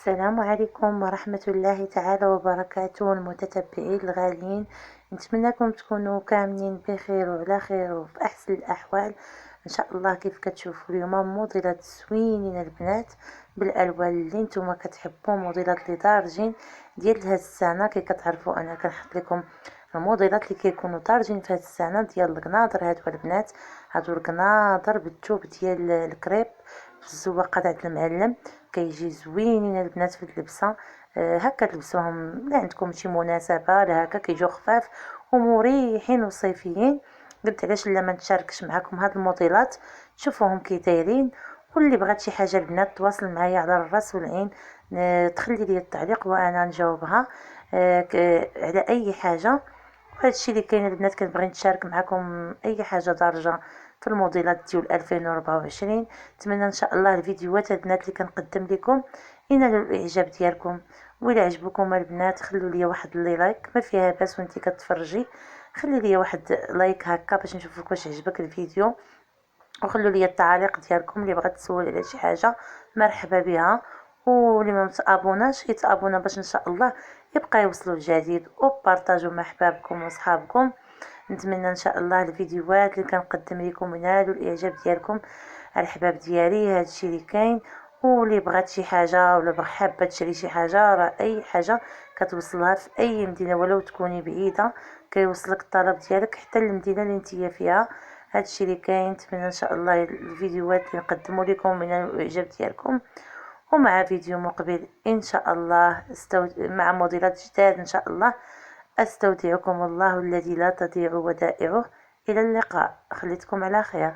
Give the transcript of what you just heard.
السلام عليكم ورحمة الله تعالى وبركاته المتتبعين الغاليين. نتمنىكم تكونوا كاملين بخير وعلى خير وفي أحسن الأحوال إن شاء الله. كيف كتشوفوا اليوم موديلات زوينين البنات بالألوان اللي نتوما كتحبوا، موديلات اللي دارجين ديال هاد السنة. كي كتعرفوا أنا كنحط لكم الموديلات اللي كيكونوا دارجين في هاد السنة ديال القناضر. هادو البنات، هادو القناضر بالثوب ديال الكريب في الزواقه تاع المعلم، كيجي زوينين البنات في اللبسه. هكا تلبسوهم لا عندكم شي مناسبه لا هكا، كيجيو خفاف ومريحين وصيفيين. قلت علاش لا ما نشاركش معكم هاد الموديلات تشوفوهم كي دايرين. واللي بغات شي حاجه البنات تواصل معايا على الراس والعين، تخلي لي التعليق وانا نجاوبها على اي حاجه. وهذا الشيء اللي كاين البنات، كنبغي نتشارك معكم اي حاجه دارجه في الموديلات ديال 2024. نتمنى ان شاء الله الفيديوهات البنات اللي كنقدم لكم ينالوا الاعجاب ديالكم. وإلا عجبكم البنات خلوا لي واحد لايك، ما فيها باس وانتي كتفرجي. خلي لي واحد لايك هكا باش نشوفك واش عجبك الفيديو، وخلوا لي التعليق ديالكم. اللي بغات تسول على شي حاجه مرحبا بها، واللي ما متابوناش يتابونا باش ان شاء الله يبقى يوصلوا الجديد. وبارطاجوا مع احبابكم وصحابكم. نتمنى ان شاء الله الفيديوهات اللي كنقدم لكم ينالوا الاعجاب ديالكم الحباب ديالي. هادشي اللي كاين. واللي بغات شي حاجه ولا حابه تشري شي حاجه، راه اي حاجه كتوصلها في اي مدينه ولو تكوني بعيده كيوصلك الطلب ديالك حتى المدينه اللي نتيا فيها. هادشي اللي كاين. نتمنى ان شاء الله الفيديوهات اللي نقدموا لكم من الاعجاب ديالكم. ومع فيديو مقبل ان شاء الله مع موديلات جداد ان شاء الله. استودعكم الله الذي لا تضيع ودائعه. الى اللقاء، خليتكم على خير.